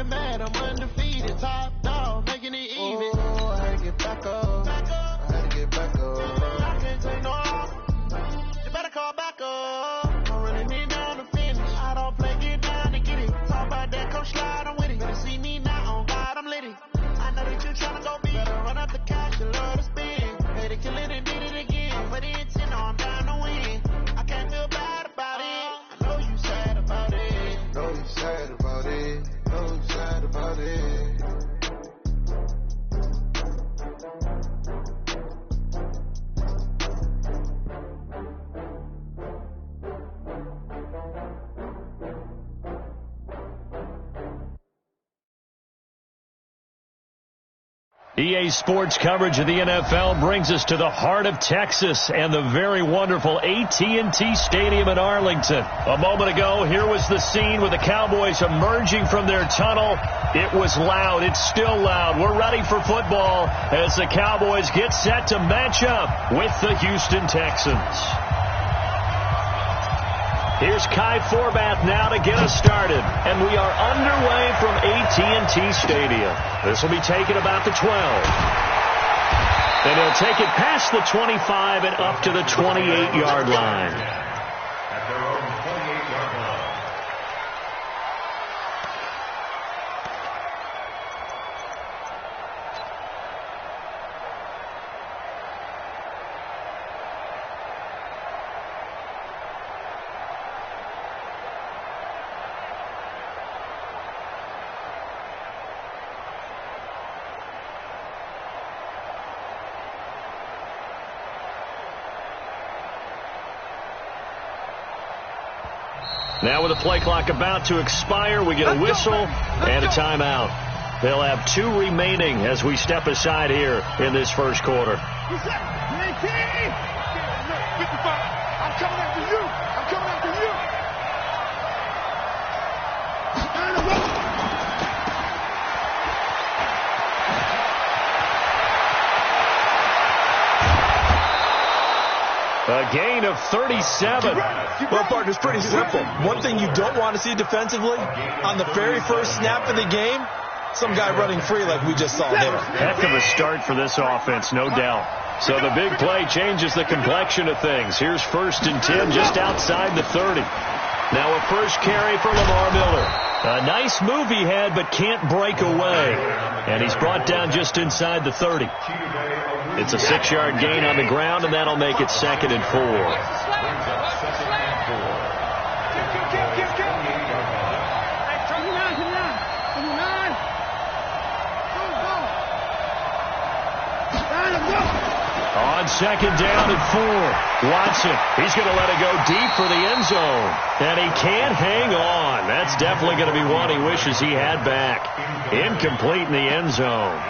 get mad, I'm undefeated. Top dog, making it even. Oh, I had to get back up. I had to get back up. I can't take no off. You better call back up. I'm running me down to finish. I don't play, get down to get it. Talk about that, come slide, I'm with it. Better see me now, on God, I'm litty. I know that you tryna go big. Better run up the cash, you love to spend. Made it, kill it, and did it again. But it's in, I'm down to win. I can't feel bad about it. I know you sad about it. Know you sad about it. Know you sad about it. EA Sports coverage of the NFL brings us to the heart of Texas and the very wonderful AT&T Stadium in Arlington. A moment ago, here was the scene with the Cowboys emerging from their tunnel. It was loud. It's still loud. We're ready for football as the Cowboys get set to match up with the Houston Texans. Here's Kai Forbath now to get us started. And we are underway from AT&T Stadium. This will be taken about the 12. And he'll take it past the 25 and up to the 28-yard line. At their own 28-yard line. Now with the play clock about to expire, we get a whistle and a timeout. They'll have 2 remaining as we step aside here in this first quarter. I'm coming after you. I'm coming after you. A gain of 37. Well, partner, it's pretty simple. One thing you don't want to see defensively, on the very first snap of the game, some guy running free like we just saw there. Heck of a start for this offense, no doubt. So the big play changes the complexion of things. Here's 1st and 10 just outside the 30. Now a first carry for Lamar Miller. A nice move he had, but can't break away. And he's brought down just inside the 30. It's a 6-yard gain on the ground, and that'll make it 2nd and 4. On 2nd down and 4, Watson, he's going to let it go deep for the end zone. And he can't hang on. That's definitely going to be one he wishes he had back. Incomplete in the end zone.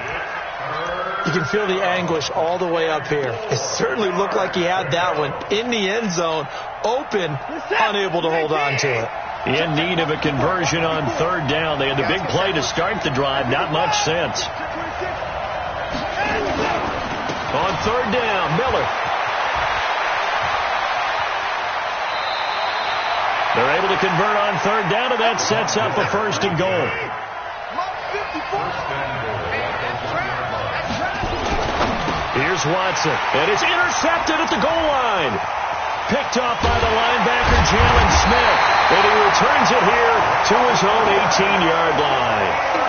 You can feel the anguish all the way up here. It certainly looked like he had that one in the end zone, open, unable to hold on to it. In need of a conversion on 3rd down. They had the big play to start the drive. Not much sense. On 3rd down, Miller. They're able to convert on 3rd down, and that sets up a 1st and goal. Here's Watson, and it's intercepted at the goal line. Picked off by the linebacker, Jalen Smith, and he returns it here to his own 18-yard line.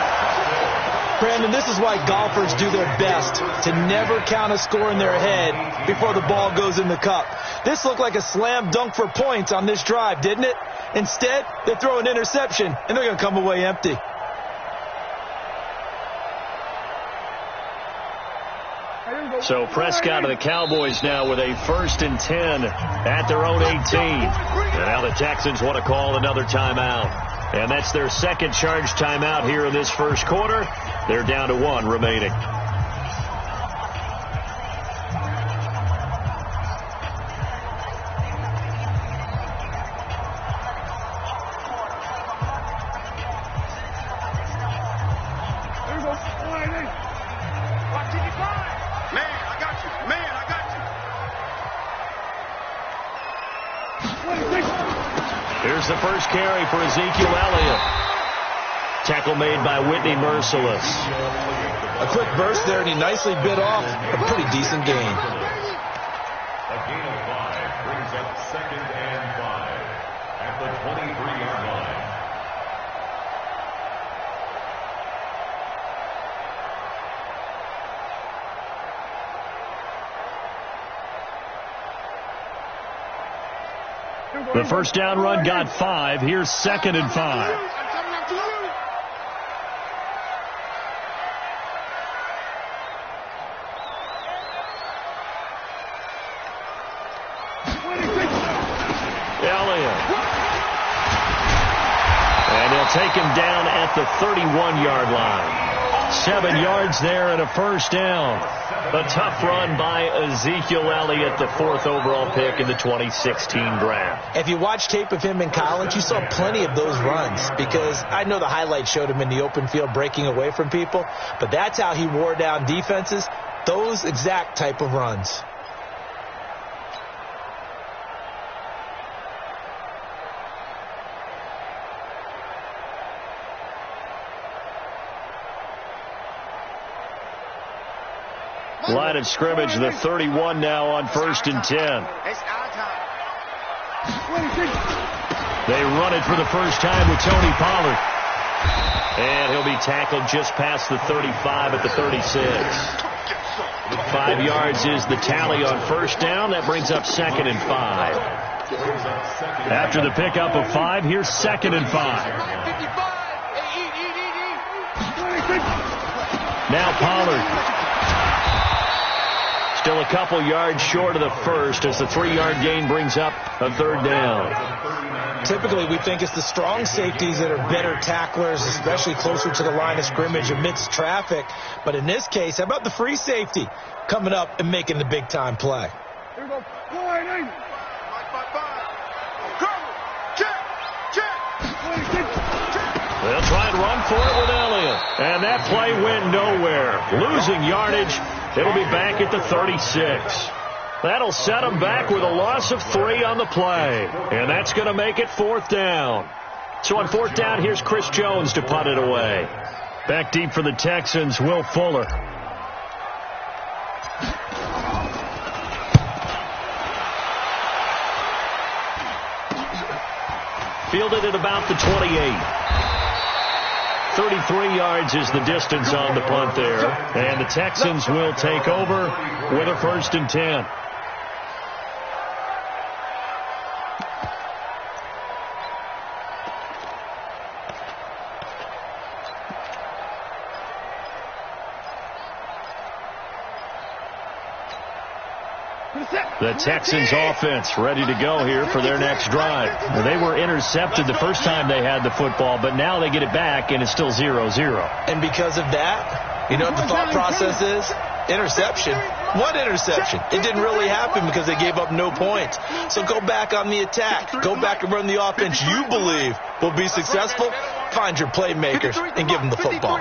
Brandon, this is why golfers do their best to never count a score in their head before the ball goes in the cup. This looked like a slam dunk for points on this drive, didn't it? Instead, they throw an interception, and they're going to come away empty. So Prescott and the Cowboys now with a 1st and 10 at their own 18. And now the Texans want to call another timeout. And that's their 2nd charge timeout here in this first quarter. They're down to 1 remaining. Here's the first carry for Ezekiel Elliott. Tackle made by Whitney Merciless. A quick burst there, and he nicely bit off a pretty decent gain. A gain of 5 brings up 2nd and 5 at the 23-yard line. The first down run got 5. Here's 2nd and 5. And he'll take him down at the 31-yard line. 7 yards there and a first down. A tough run by Ezekiel Elliott, the 4th overall pick in the 2016 draft. If you watch tape of him in college, you saw plenty of those runs, because I know the highlights showed him in the open field breaking away from people, but that's how he wore down defenses, those exact type of runs. Line of scrimmage, the 31 now on 1st and 10. They run it for the first time with Tony Pollard. And he'll be tackled just past the 35 at the 36. 5 yards is the tally on first down. That brings up 2nd and 5. After the pickup of 5, here's 2nd and 5. Now Pollard. Still a couple yards short of the first as the 3-yard gain brings up a 3rd down. Typically, we think it's the strong safeties that are better tacklers, especially closer to the line of scrimmage amidst traffic. But in this case, how about the free safety coming up and making the big-time play? Here we go. Check. They'll try and run for it with Elliott. And that play went nowhere. Losing yardage. It'll be back at the 36. That'll set them back with a loss of 3 on the play. And that's going to make it 4th down. So on 4th down, here's Chris Jones to punt it away. Back deep for the Texans, Will Fuller. Fielded at about the 28. 33 yards is the distance on the punt there. And the Texans will take over with a 1st and 10. The Texans offense ready to go here for their next drive. They were intercepted the first time they had the football, but now they get it back, and it's still 0-0. And because of that, you know what the thought process is? Interception. What interception? It didn't really happen because they gave up no points. So go back on the attack. Go back and run the offense you believe will be successful. Find your playmakers and give them the football.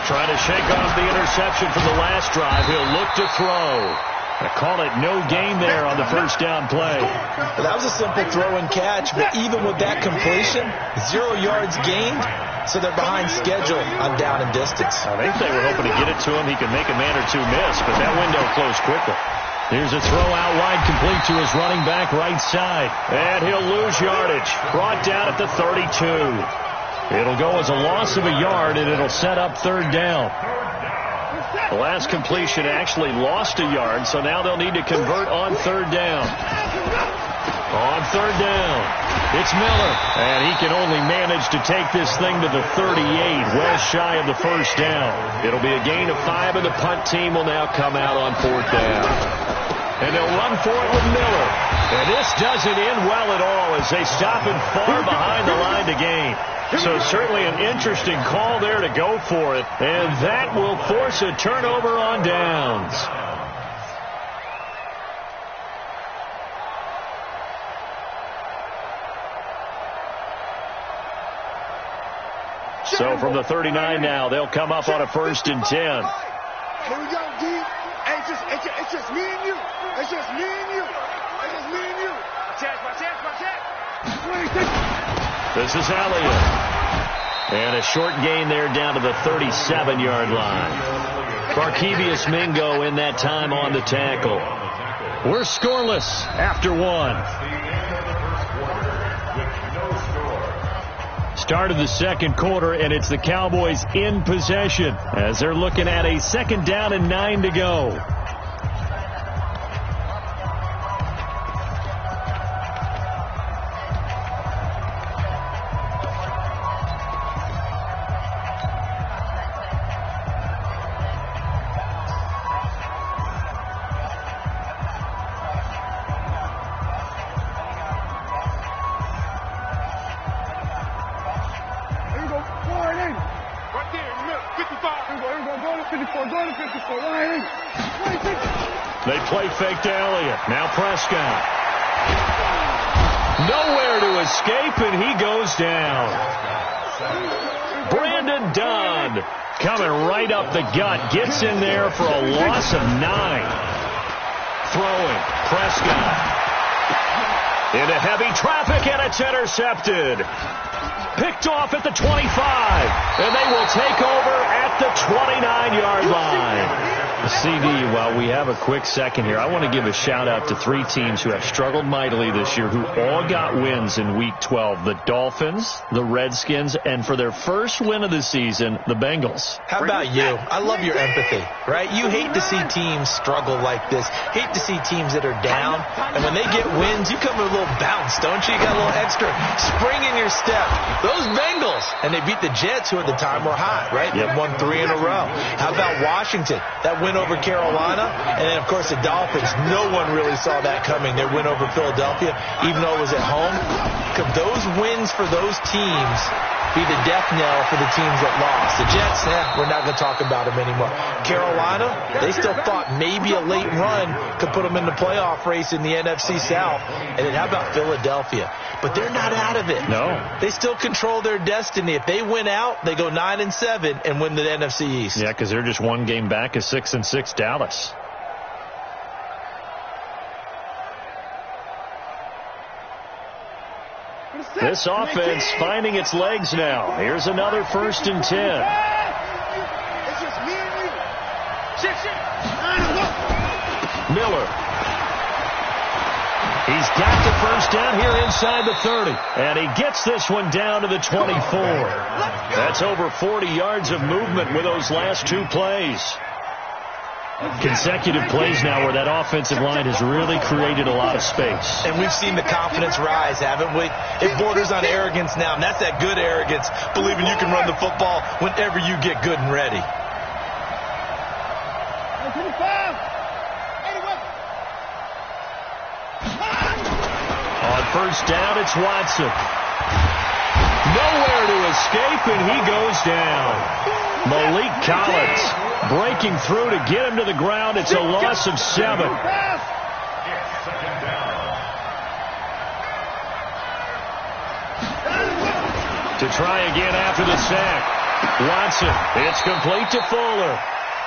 Trying to shake off the interception from the last drive. He'll look to throw. I call it no gain there on the first down play. Well, that was a simple throw and catch, but even with that completion, 0 yards gained, so they're behind schedule on down and distance. I think they were hoping to get it to him. He could make a man or two miss, but that window closed quickly. Here's a throw out wide, complete to his running back right side. And he'll lose yardage. Brought down at the 32. It'll go as a loss of a yard, and it'll set up 3rd down. The last completion actually lost a yard, so now they'll need to convert on 3rd down. On 3rd down, it's Miller, and he can only manage to take this thing to the 38, well shy of the first down. It'll be a gain of 5, and the punt team will now come out on 4th down. And they'll run for it with Miller. And this doesn't end well at all as they stop him far behind the line to gain. So certainly an interesting call there to go for it. And that will force a turnover on downs. So from the 39 now, they'll come up on a 1st and 10. Here we go, D. Hey, it's just me and you. It's just me and you. It's just me and you. My check. This is Elliott. And a short gain there down to the 37-yard line. Barkevius Mingo in that time on the tackle. We're scoreless after one. Start of the second quarter, and it's the Cowboys in possession as they're looking at a 2nd down and 9 to go. They play fake to Elliott. Now Prescott. Nowhere to escape, and he goes down. Brandon Dunn coming right up the gut. Gets in there for a loss of 9. Throwing. Prescott. Into heavy traffic, and it's intercepted. Picked off at the 25. And they will take over at the 29-yard line. CD, while we have a quick second here, I want to give a shout-out to 3 teams who have struggled mightily this year, who all got wins in Week 12. The Dolphins, the Redskins, and for their first win of the season, the Bengals. How about you? I love your empathy, right? You hate to see teams struggle like this. Hate to see teams that are down. And when they get wins, you come with a little bounce, don't you? You got a little extra spring in your step. Those Bengals, and they beat the Jets, who at the time were hot, right? They won 3 in a row. How about Washington? That win over Carolina, and then, of course, the Dolphins. No one really saw that coming. Their win over Philadelphia, even though it was at home. Could those wins for those teams be the death knell for the teams that lost? The Jets, we're not going to talk about them anymore. Carolina, they still thought maybe a late run could put them in the playoff race in the NFC South. And then how about Philadelphia? But they're not out of it. No. They still control their destiny. If they win out, they go 9-7 and win the NFC East. Yeah, because they're just one game back of 6-6 Dallas. This offense finding its legs now. Here's another 1st and 10. Miller. He's got the 1st down here inside the 30. And he gets this one down to the 24. That's over 40 yards of movement with those last 2 plays. Consecutive plays now where that offensive line has really created a lot of space. And we've seen the confidence rise, haven't we? It borders on arrogance now, and that's that good arrogance, believing you can run the football whenever you get good and ready. On 1st down, it's Watson. Nowhere to escape, and he goes down. Malik Collins breaking through to get him to the ground. It's a loss of 7. To try again after the sack. Watson, it's complete to Fuller.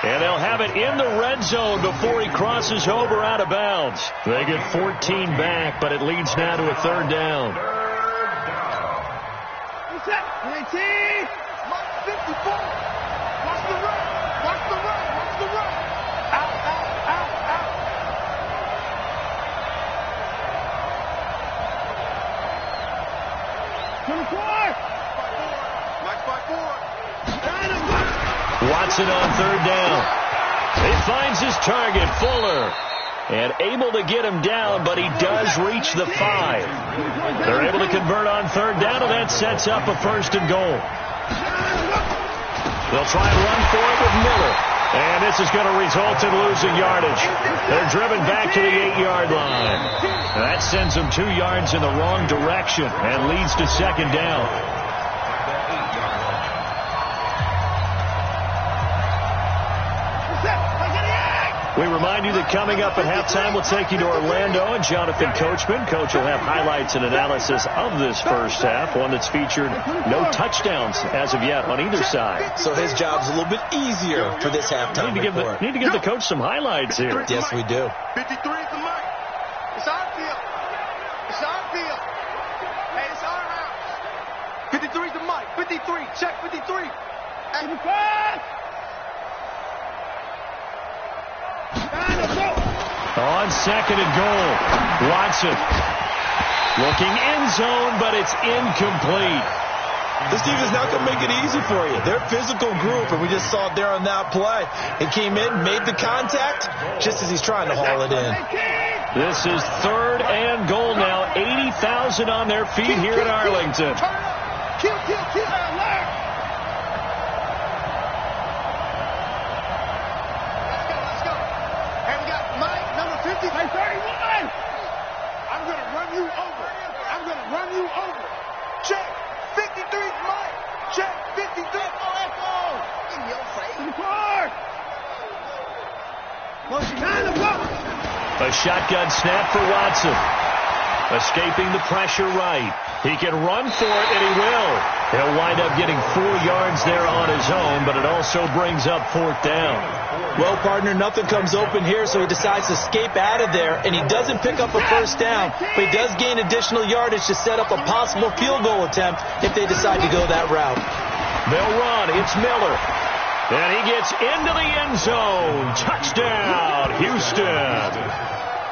And they'll have it in the red zone before he crosses over out of bounds. They get 14 back, but it leads now to a 3rd down. 19, 54. Watch the run. Watch the run. Watch the run. Out, out, out, out. Watson on 3rd down. He finds his target, Fuller. And able to get him down, but he does reach the 5. They're able to convert on 3rd down, and that sets up a 1st and goal. They'll try and run for it with Miller. And this is going to result in losing yardage. They're driven back to the 8-yard line. That sends them 2 yards in the wrong direction and leads to 2nd down. We remind you that coming up at halftime, we'll take you to Orlando and Jonathan Coachman. Coach will have highlights and analysis of this first half, one that's featured no touchdowns as of yet on either side. So his job's a little bit easier for this halftime report. Need to give the coach some highlights here. Yes, we do. 53 is the mic. It's our field. It's our field. Hey, it's our house. 53's the mic. 53. Check 53. And on second and goal, Watson looking end zone, but it's incomplete. This team is not going to make it easy for you. They're a physical group, and we just saw it there on that play. He came in, made the contact, just as he's trying to haul it in. This is third and goal now. 80,000 on their feet here in Arlington. Kill. Let's go. And we got Mike, number 50. 31. I'm going to run you over. Check. 53's Mike. Check. 53. Echo. In your face. Clark. Motion 9 o'clock. A shotgun snap for Watson. Escaping the pressure right. He can run for it, and he will. He'll wind up getting 4 yards there on his own, but it also brings up fourth down. Well, partner, nothing comes open here, so he decides to escape out of there, and he doesn't pick up a first down, but he does gain additional yardage to set up a possible field goal attempt if they decide to go that route. They'll run. It's Miller. And he gets into the end zone. Touchdown, Houston.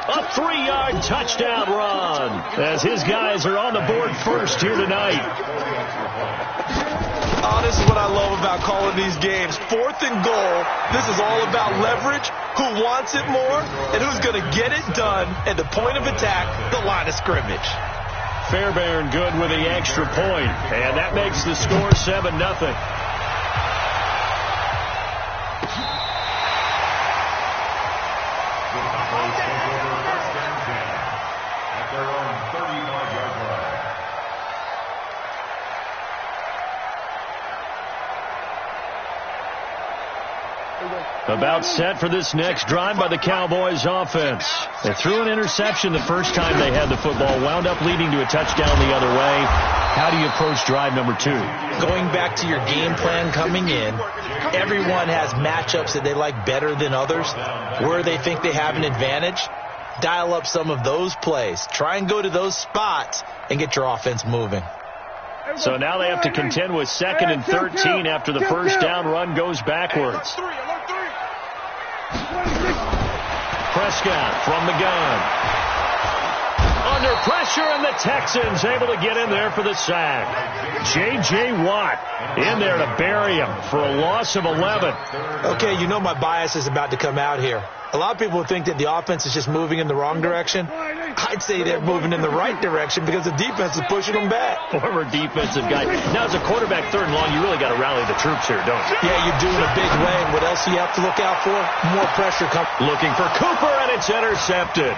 A 3-yard touchdown run as his guys are on the board first here tonight. Oh, this is what I love about calling these games. Fourth and goal. This is all about leverage, who wants it more, and who's going to get it done at the point of attack, the line of scrimmage. Fairbairn good with the extra point, and that makes the score 7-0. About set for this next drive by the Cowboys offense. They threw an interception the first time they had the football, wound up leading to a touchdown the other way. How do you approach drive number 2? Going back to your game plan coming in, everyone has matchups that they like better than others. Where they think they have an advantage, dial up some of those plays. Try and go to those spots and get your offense moving. So now they have to contend with 2nd and 13 after the first down run goes backwards. Prescott from the gun. Under pressure, and the Texans able to get in there for the sack. J.J. Watt in there to bury him for a loss of 11. Okay, you know my bias is about to come out here. A lot of people think that the offense is just moving in the wrong direction. I'd say they're moving in the right direction because the defense is pushing them back. Former defensive guy. Now, as a quarterback, 3rd and long, you really got to rally the troops here, don't you? Yeah, you're doing a big way. And what else do you have to look out for? More pressure coming. Looking for Cooper, and it's intercepted.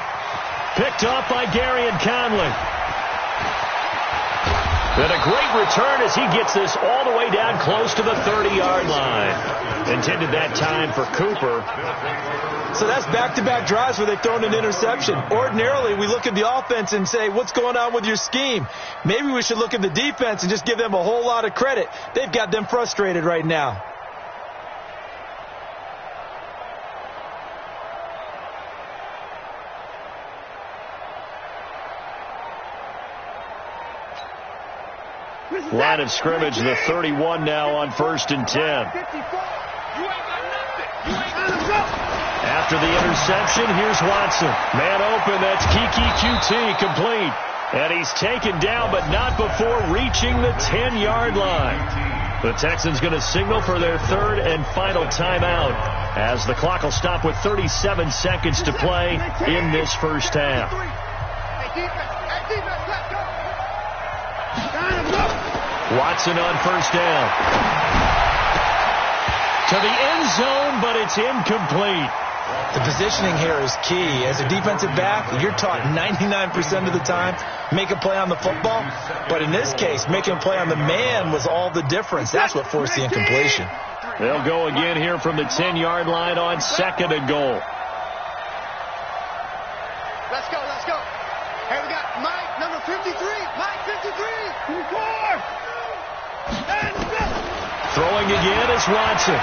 Picked off by Gary and Conley. And a great return as he gets this all the way down close to the 30-yard line. Intended that time for Cooper. So that's back-to-back drives where they've thrown an interception. Ordinarily, we look at the offense and say, what's going on with your scheme? Maybe we should look at the defense and just give them a whole lot of credit. They've got them frustrated right now. Line of scrimmage, the 31 now on 1st and 10. After the interception, here's Watson. Man open, that's Kiki QT, complete. And he's taken down, but not before reaching the 10-yard line. The Texans going to signal for their 3rd and final timeout as the clock will stop with 37 seconds to play in this first half. Watson on 1st down. To the end zone, but it's incomplete. The positioning here is key. As a defensive back, you're taught 99% of the time, make a play on the football. But in this case, making a play on the man was all the difference. That's what forced the incompletion. They'll go again here from the 10-yard line on 2nd and goal. Let's go. Hey, we got Mike, number 53. Mike, 53. 4. Throwing again is Watson.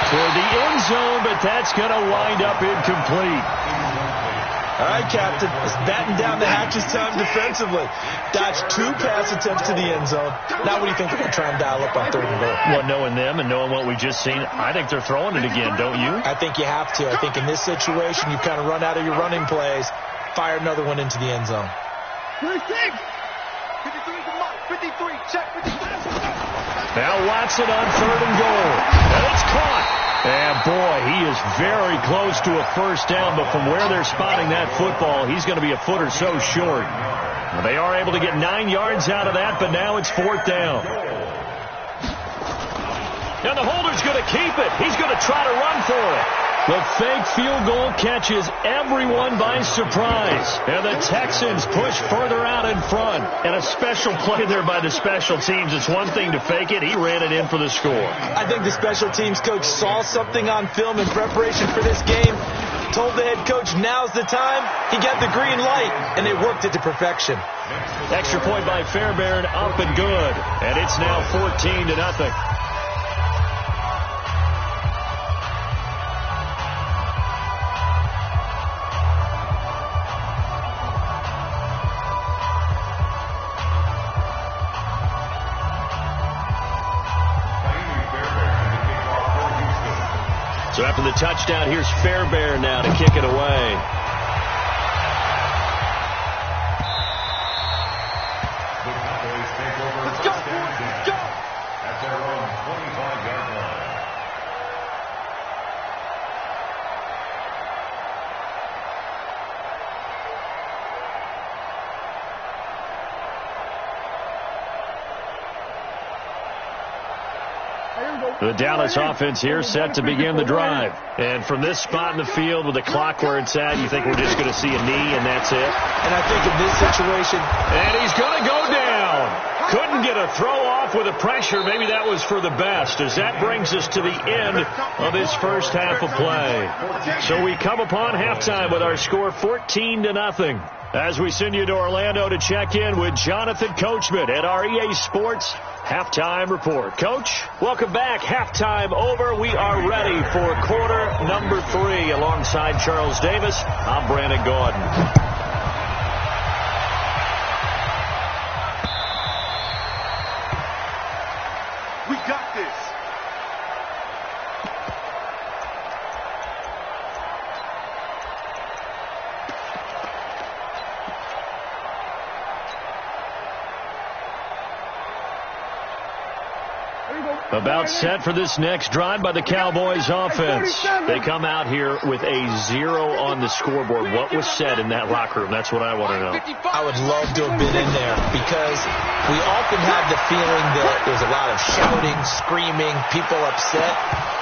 For the end zone, but that's going to wind up incomplete. All right, Captain. Let's batten down the hatches time defensively. Dodged 2 pass attempts to the end zone. Now what do you think they're going to try and dial up on 3rd and goal? Well, knowing them and knowing what we just seen, I think they're throwing it again, don't you? I think you have to. I think in this situation, you kind of run out of your running plays, fire another one into the end zone. 53 to Mike. 53. Check 53. Now Watson on 3rd and goal. And it's caught. And, boy, he is very close to a first down, but from where they're spotting that football, he's going to be a foot or so short. Well, they are able to get 9 yards out of that, but now it's 4th down. And the holder's going to keep it. He's going to try to run for it. The fake field goal catches everyone by surprise. And the Texans push further out in front. And a special play there by the special teams. It's one thing to fake it. He ran it in for the score. I think the special teams coach saw something on film in preparation for this game, told the head coach now's the time. He got the green light, and they worked it to perfection. Extra point by Fairbairn, up and good. And it's now 14-0. So after the touchdown, here's Fairbairn now to kick it away. The Cowboys take over. Let's go, boys. Let's go. At their own 25-yard line. The Dallas offense here set to begin the drive. And from this spot in the field with the clock where it's at, you think we're just going to see a knee and that's it? And I think in this situation... And he's going to go down. Couldn't get a throw off with the pressure. Maybe that was for the best, as that brings us to the end of this first half of play. So we come upon halftime with our score 14-0. As we send you to Orlando to check in with Jonathan Coachman at our EA Sports Halftime Report. Coach, welcome back. Halftime over. We are ready for quarter number 3. Alongside Charles Davis, I'm Brandon Gordon. We got this. About set for this next drive by the Cowboys offense. They come out here with a 0 on the scoreboard. What was said in that locker room? That's what I want to know. I would love to have been in there, because we often have the feeling that there's a lot of shouting, screaming, people upset.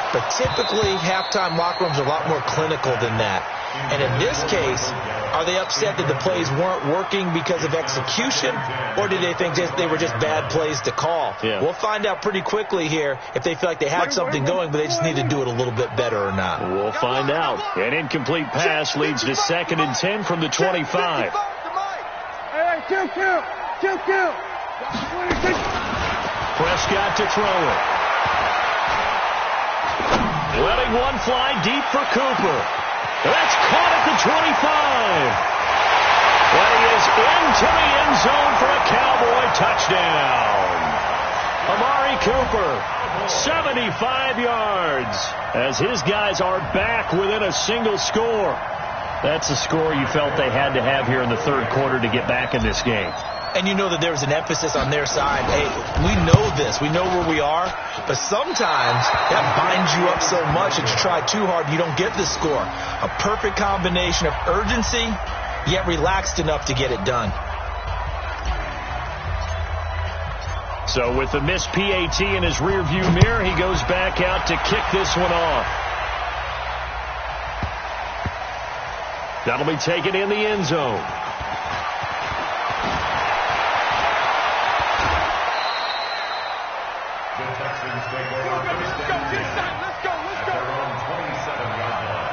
But typically, halftime locker rooms are a lot more clinical than that. And in this case, are they upset that the plays weren't working because of execution, or do they think they were just bad plays to call? Yeah. We'll find out pretty quickly here if they feel like they had something going, but they just need to do it a little bit better or not. We'll find out. An incomplete pass leads to 2nd and 10 from the 25. Hey, kill. Prescott to throw it. Letting one fly deep for Cooper. That's caught at the 25. But he is into the end zone for a Cowboy touchdown. Amari Cooper, 75 yards, as his guys are back within a single score. That's a score you felt they had to have here in the 3rd quarter to get back in this game. And you know that there was an emphasis on their side. Hey, we know this. We know where we are. But sometimes that binds you up so much that you try too hard, you don't get the score. A perfect combination of urgency, yet relaxed enough to get it done. So with the missed PAT in his rearview mirror, he goes back out to kick this one off. That'll be taken in the end zone. The Texans take over first and 10 at their own 27-yard line.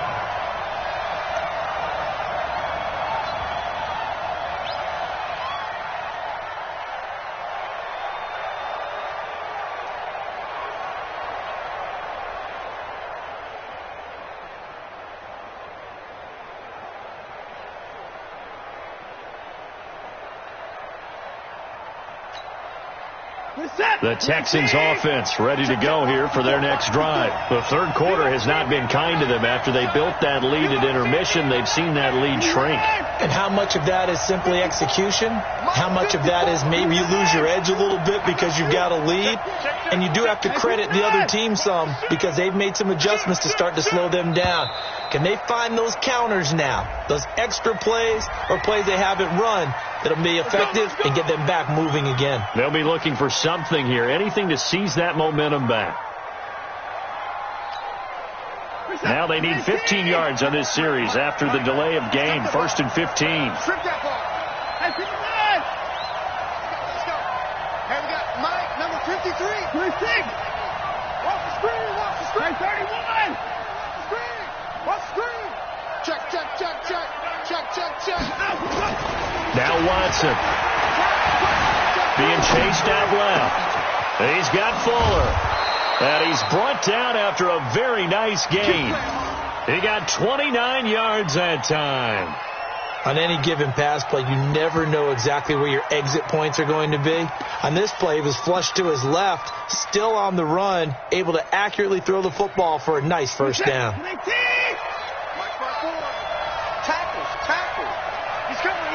The Texans offense ready to go here for their next drive. The third quarter has not been kind to them. After they built that lead at intermission, they've seen that lead shrink. And how much of that is simply execution? How much of that is maybe you lose your edge a little bit because you've got a lead? And you do have to credit the other team some because they've made some adjustments to start to slow them down. Can they find those counters now, those extra plays or plays they haven't run that'll be effective and get them back moving again? They'll be looking for something here, anything to seize that momentum back. Now they need 15 yards on this series after the delay of game. 1st and 15. Strip that ball. Hey, 59. Let's go. Hey, we got Mike, number 53. 26. Watch the screen. Watch the screen. 31. Watch the screen. Watch the screen. Check, check, check, check. Check, check, check. Now Watson being chased out left. He's got Fuller. And he's brought down after a very nice gain. He got 29 yards that time. On any given pass play, you never know exactly where your exit points are going to be. On this play, he was flushed to his left, still on the run, able to accurately throw the football for a nice first down. Tackle. He's coming.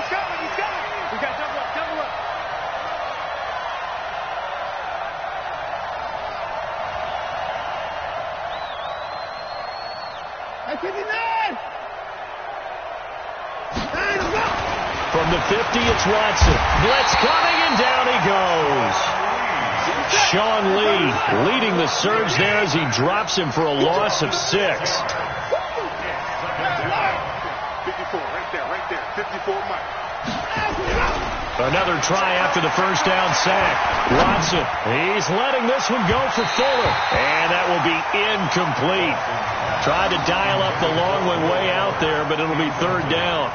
We got double up. Hey, 59. From the 50, it's Watson. Blitz coming, and down he goes. Sean Lee leading the surge there as he drops him for a loss of 6. 54, right there. 54, Mike. Another try after the first down sack. Watson, he's letting this one go for Fuller. And that will be incomplete. Tried to dial up the long one way out there, but it'll be 3rd down.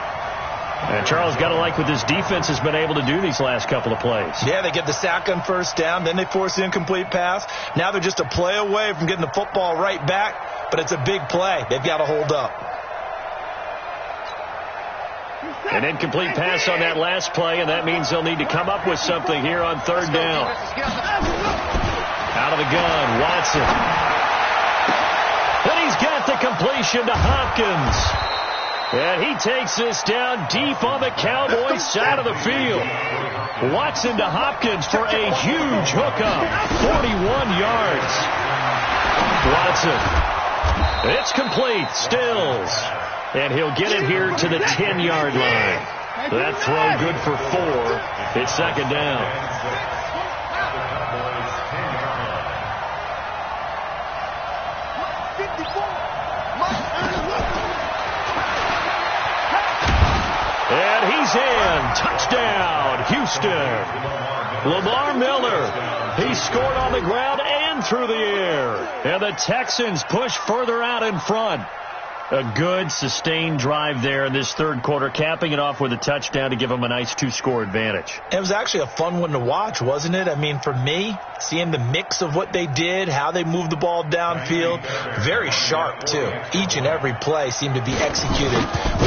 And Charles, got to like what this defense has been able to do these last couple of plays. Yeah, they get the sack on first down, then they force the incomplete pass. Now they're just a play away from getting the football right back, but it's a big play. They've got to hold up. An incomplete pass on that last play, and that means they'll need to come up with something here on 3rd down. Out of the gun, Watson. And he's got the completion to Hopkins. And he takes this down deep on the Cowboys side of the field. Watson to Hopkins for a huge hookup. 41 yards. Watson. It's complete. Stills. And he'll get it here to the 10-yard line. That throw good for 4. It's 2nd down. And he's in. Touchdown, Houston. Lamar Miller. He scored on the ground and through the air. And the Texans push further out in front. A good, sustained drive there in this 3rd quarter, capping it off with a touchdown to give them a nice 2-score advantage. It was actually a fun one to watch, wasn't it? I mean, for me, seeing the mix of what they did, how they moved the ball downfield, very sharp, too. Each and every play seemed to be executed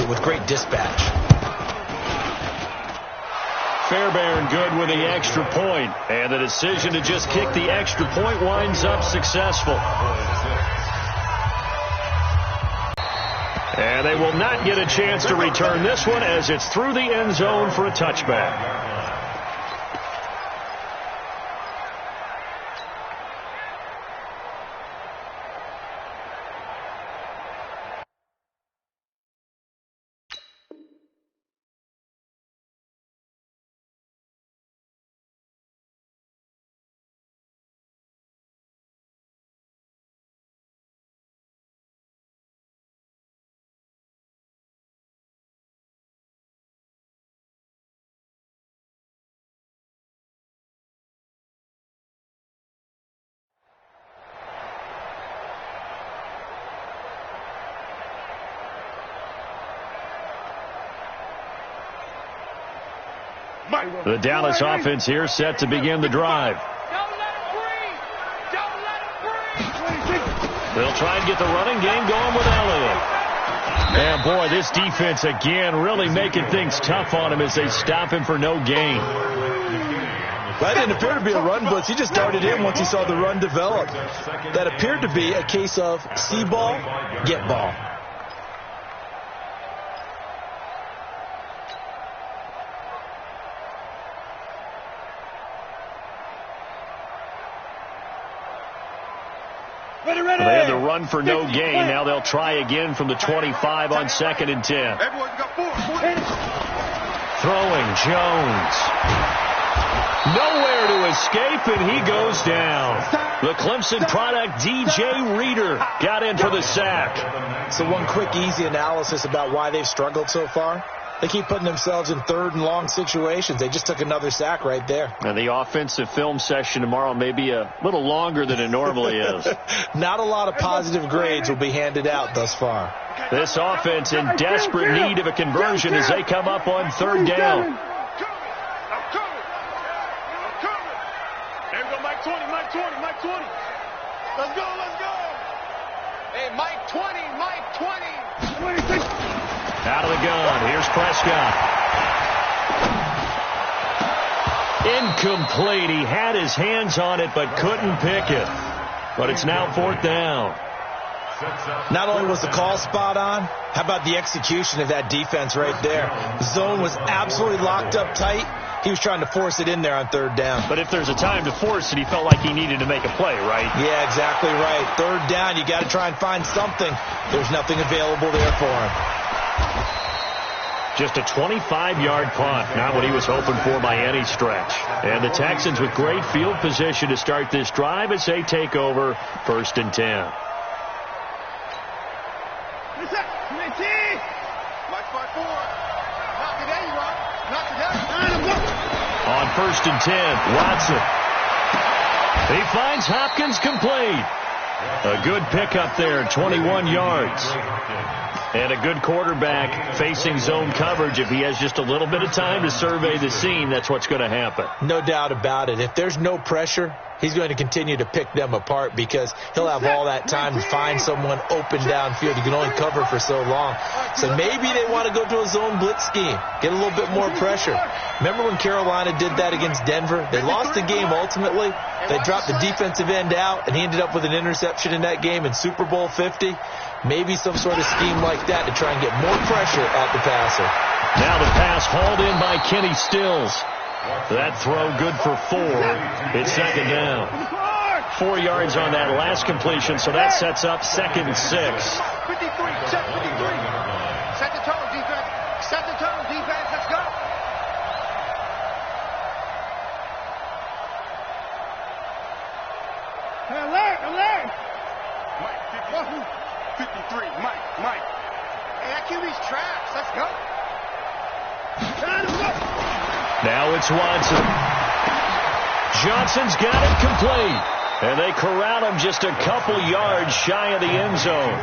with great dispatch. Fairbairn good with the extra point, and the decision to just kick the extra point winds up successful. And they will not get a chance to return this one as it's through the end zone for a touchback. The Dallas offense here set to begin the drive. They'll try and get the running game going with Elliott. And, boy, this defense, again, really making things tough on him as they stop him for no gain. That didn't appear to be a run blitz. He just darted in once he saw the run develop. That appeared to be a case of see ball, get ball. They had the run for no gain. Now they'll try again from the 25 on 2nd and 10. Throwing Jones. Nowhere to escape, and he goes down. The Clemson product, DJ Reader, got in for the sack. So one quick, easy analysis about why they've struggled so far. They keep putting themselves in 3rd and long situations. They just took another sack right there. And the offensive film session tomorrow may be a little longer than it normally is. Not a lot of positive grades will be handed out thus far. This offense in desperate need of a conversion as they come up on 3rd down. I'm coming. There we go, Mike 20. Let's go. Hey, Mike 20. Out of the gun. Here's Prescott. Incomplete. He had his hands on it but couldn't pick it. But it's now 4th down. Not only was the call spot on, how about the execution of that defense right there? The zone was absolutely locked up tight. He was trying to force it in there on 3rd down. But if there's a time to force it, he felt like he needed to make a play, right? Yeah, exactly right. 3rd down, you got to try and find something. There's nothing available there for him. Just a 25-yard punt, not what he was hoping for by any stretch. And the Texans with great field position to start this drive as they take over 1st and 10. On 1st and 10, Watson. He finds Hopkins complete. A good pickup there, 21 yards. And a good quarterback facing zone coverage. If he has just a little bit of time to survey the scene, that's what's going to happen. No doubt about it. If there's no pressure, he's going to continue to pick them apart because he'll have all that time to find someone open downfield. He can only cover for so long. So maybe they want to go to a zone blitz scheme, get a little bit more pressure. Remember when Carolina did that against Denver? They lost the game ultimately. They dropped the defensive end out, and he ended up with an interception in that game in Super Bowl 50. Maybe some sort of scheme like that to try and get more pressure at the passer. Now the pass hauled in by Kenny Stills. That throw good for 4. It's 2nd down. 4 yards on that last completion, so that sets up 2nd and 6. 53, check 53. Set the tone, defense. Set the tone, defense. Let's go. Alert. Mike, 53, Mike. Hey, that QB's trash. Let's go. Now it's Watson. Johnson's got it complete. And they corral him just a couple yards shy of the end zone.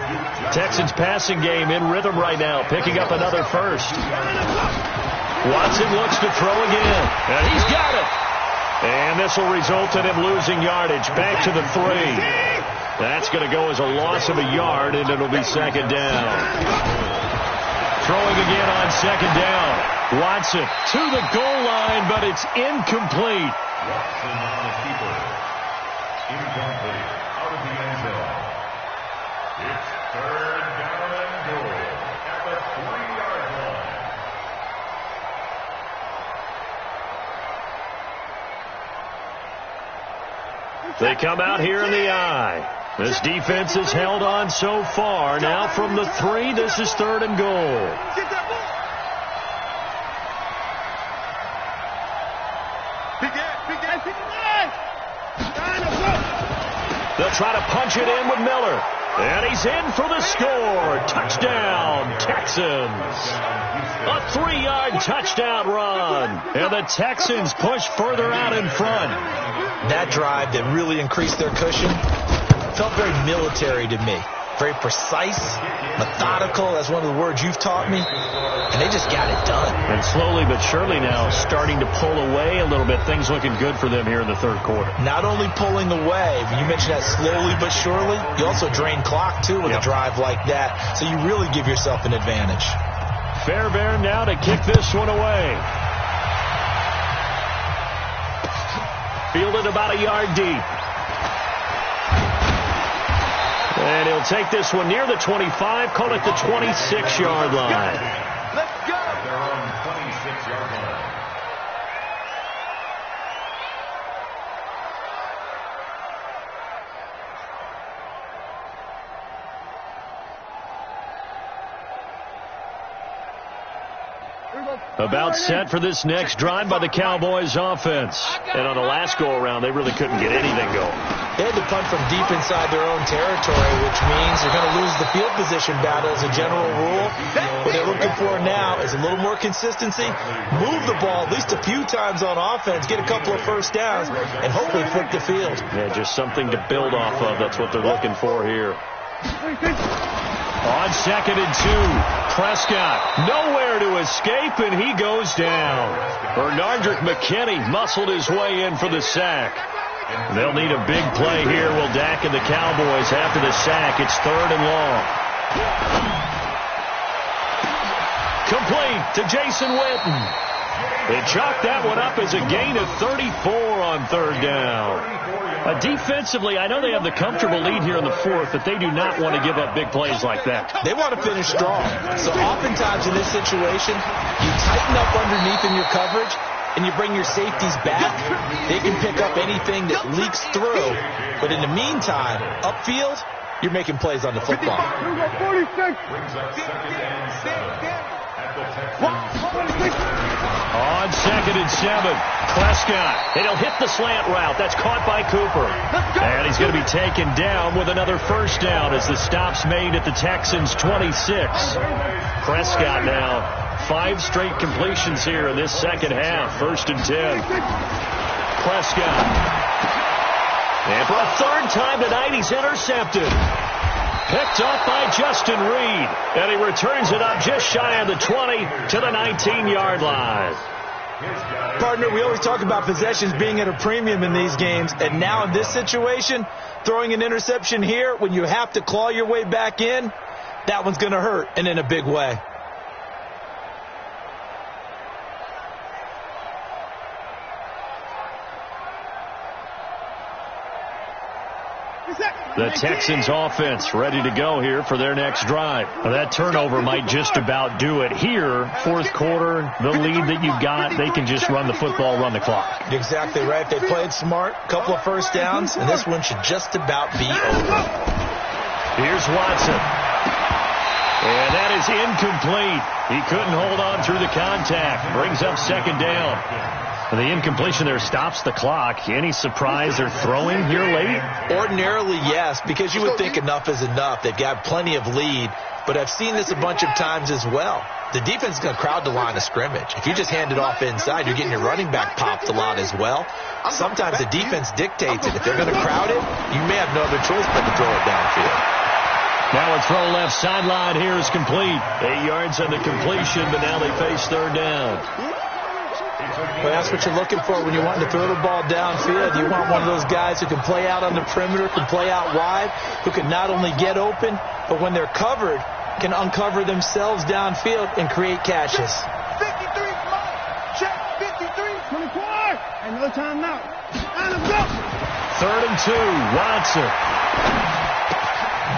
Texans passing game in rhythm right now, picking up another first. Watson looks to throw again. And he's got it. And this will result in him losing yardage. Back to the 3. That's going to go as a loss of a yard, and it'll be 2nd down. Throwing again on 2nd down. Watson to the goal line, but it's incomplete. Watson on the keeper. Incomplete. Out of the end zone. It's 3rd down and goal at the 3-yard line. They come out here in the eye. This defense has held on so far. Now from the 3, this is 3rd and goal. They'll try to punch it in with Miller. And he's in for the score. Touchdown, Texans. A 3-yard touchdown run. And the Texans push further out in front. That drive that really increased their cushion felt very military to me. Very precise, methodical. That's one of the words you've taught me. And they just got it done. And slowly but surely now starting to pull away a little bit. Things looking good for them here in the 3rd quarter. Not only pulling away, but you mentioned that slowly but surely. You also drain clock, too, with a drive like that. So you really give yourself an advantage. Fairbairn now to kick this one away. fielded about a yard deep. And he'll take this one near the 25, call it the 26-yard line. Let's go. They're on 26-yard line. About set for this next drive by the Cowboys offense. And on the last go-around, they really couldn't get anything going. They had to punt from deep inside their own territory, which means you're going to lose the field position battle as a general rule. What they're looking for now is a little more consistency, move the ball at least a few times on offense, get a couple of first downs, and hopefully flip the field. Yeah, just something to build off of. That's what they're looking for here. On 2nd and 2, Prescott nowhere to escape, and he goes down. Bernardrick McKinney muscled his way in for the sack. They'll need a big play here. Will Dak and the Cowboys after the sack. It's 3rd and long. Complete to Jason Witten. They chalked that one up as a gain of 34 on 3rd down. Defensively, I know they have the comfortable lead here in the 4th, but they do not want to give up big plays like that. They want to finish strong. So oftentimes in this situation, you tighten up underneath in your coverage, and you bring your safeties back. They can pick up anything that leaks through. But in the meantime, upfield, you're making plays on the football. Brings up 2nd and 7 at the Texans. On 2nd and 7, Prescott. And he'll hit the slant route. That's caught by Cooper. And he's going to be taken down with another first down as the stop's made at the Texans' 26. Prescott now 5 straight completions here in this second half. 1st and 10. Prescott. And for a 3rd time tonight, he's intercepted. Picked off by Justin Reed. And he returns it up just shy of the 20 to the 19-yard line. Partner, we always talk about possessions being at a premium in these games. And now in this situation, throwing an interception here when you have to claw your way back in, that one's going to hurt, and in a big way. The Texans offense ready to go here for their next drive. Now, that turnover might just about do it here. 4th quarter, the lead that you've got, they can just run the football, run the clock. Exactly right. They played smart, couple of first downs, and this one should just about be over. Here's Watson. And that is incomplete. He couldn't hold on through the contact. Brings up 2nd down. The incompletion there stops the clock. Any surprise they're throwing here late? Ordinarily, yes, because you would think enough is enough. They've got plenty of lead, but I've seen this a bunch of times as well. The defense is going to crowd the line of scrimmage. If you just hand it off inside, you're getting your running back popped a lot as well. Sometimes the defense dictates it. If they're going to crowd it, you may have no other choice but to throw it downfield. Now a throw left sideline here is complete. 8 yards on the completion, but now they face 3rd down. Well, that's what you're looking for when you're wanting to throw the ball downfield. You want one of those guys who can play out on the perimeter, can play out wide, who can not only get open, but when they're covered, can uncover themselves downfield and create catches. 53, Mike. Check 53. 24. And no timeout. And let's go. 3rd and 2, Watson.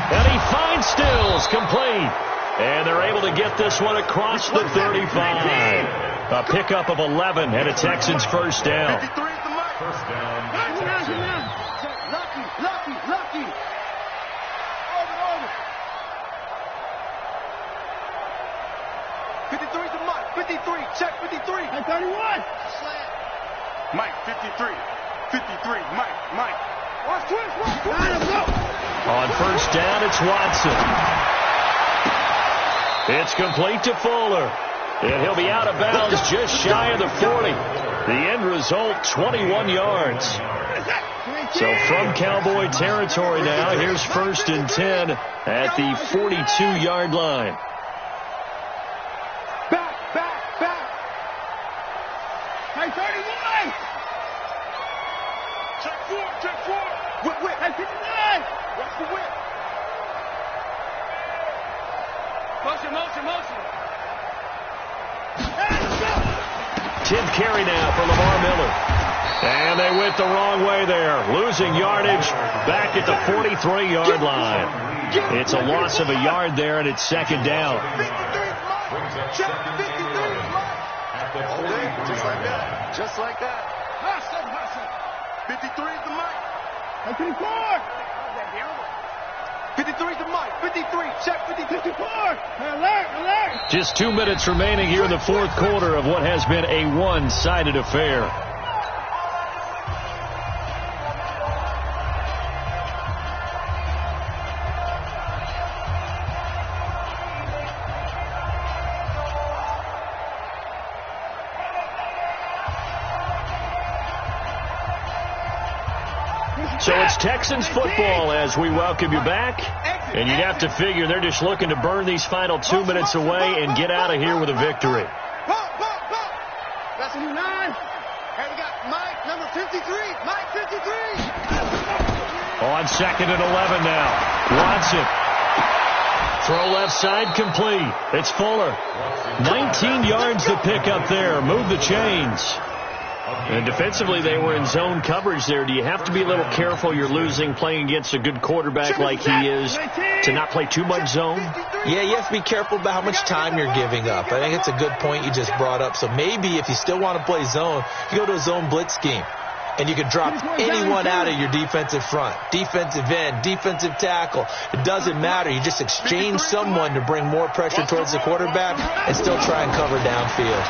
And he finds Stills, complete. And they're able to get this one across the 35. A pickup of 11 and a Texans first down. 53 is the mark. First down. Lucky. Over. 53 is the mark. 53. Check 53. And 31. Mike, 53. 53. Mike. Watch twist. On first down, it's Watson. It's complete to Fuller. And he'll be out of bounds just shy of the 40. The end result, 21 yards. So from Cowboy territory now, here's 1st and 10 at the 42-yard line. Back. Hey, 31. Check 4. Whip. Hey, 59. Watch the whip. Motion. 10th carry now for Lamar Miller. And they went the wrong way there, losing yardage back at the 43-yard line. It's a loss of a yard there, and it's second down. Check 53. Just like that. Just like that. 53 is the mic. 54. 53 is the mic. 53. Check 54. Alert. Just 2 minutes remaining here in the fourth quarter of what has been a one-sided affair. So it's Texans football as we welcome you back. And you'd have to figure they're just looking to burn these final 2 minutes away and get out of here with a victory. That's 9. And we got Mike, number 53. Mike, 53. On second and 11 now. Watson. Throw left side complete. It's Fuller. 19 yards to pick up there. Move the chains. And defensively, they were in zone coverage there. Do you have to be a little careful you're losing playing against a good quarterback like he is to not play too much zone? Yeah, you have to be careful about how much time you're giving up. I think it's a good point you just brought up. So maybe if you still want to play zone, you go to a zone blitz scheme. And you can drop anyone out of your defensive front, defensive end, defensive tackle. It doesn't matter. You just exchange someone to bring more pressure towards the quarterback and still try and cover downfield.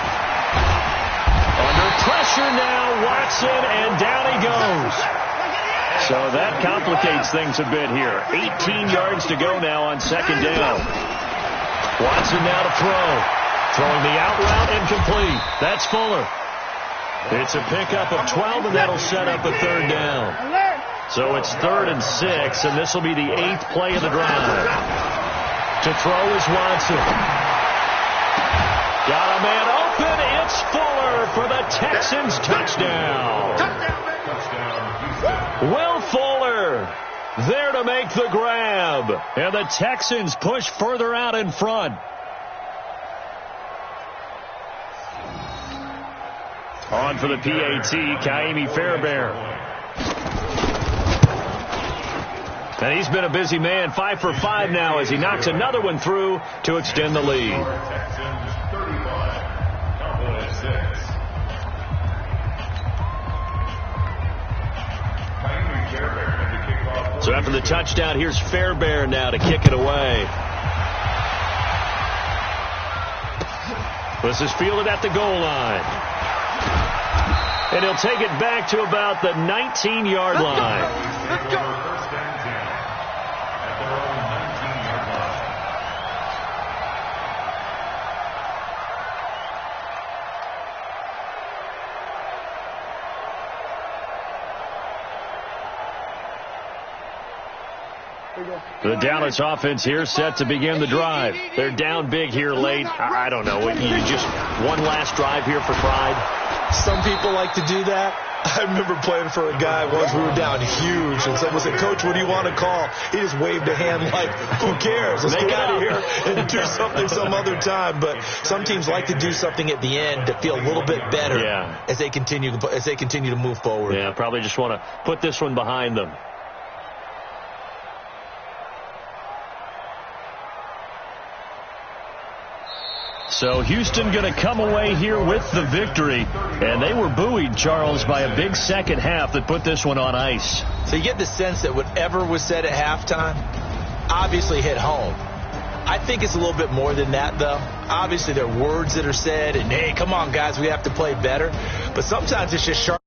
Under pressure now, Watson, and down he goes. So that complicates things a bit here. 18 yards to go now on second down. Watson now to throw. Throwing the out route incomplete. That's Fuller. It's a pickup of 12, and that'll set up a third down. So it's 3rd and 6, and this will be the 8th play of the drive. To throw is Watson. Got a man open. It's Fuller for the Texans touchdown. Will Fuller there to make the grab. And the Texans push further out in front. On for the PAT, Kaimi Fairbairn. And he's been a busy man, 5 for 5 now as he knocks another one through to extend the lead. So after the touchdown, here's Fairbairn now to kick it away. This is fielded at the goal line. And he'll take it back to about the 19-yard line. The Dallas offense here set to begin the drive. They're down big here late. I don't know. You just one last drive here for pride. Some people like to do that. I remember playing for a guy once. We were down huge, and someone said, "Coach, what do you want to call?" He just waved a hand like, "Who cares? Let's get out of here and do something some other time." But some teams like to do something at the end to feel a little bit better as they continue to move forward. Yeah, probably just want to put this one behind them. So Houston going to come away here with the victory. And they were buoyed, Charles, by a big second half that put this one on ice. So you get the sense that whatever was said at halftime obviously hit home. I think it's a little bit more than that, though. Obviously, there are words that are said, and, hey, come on, guys, we have to play better. But sometimes it's just sharp.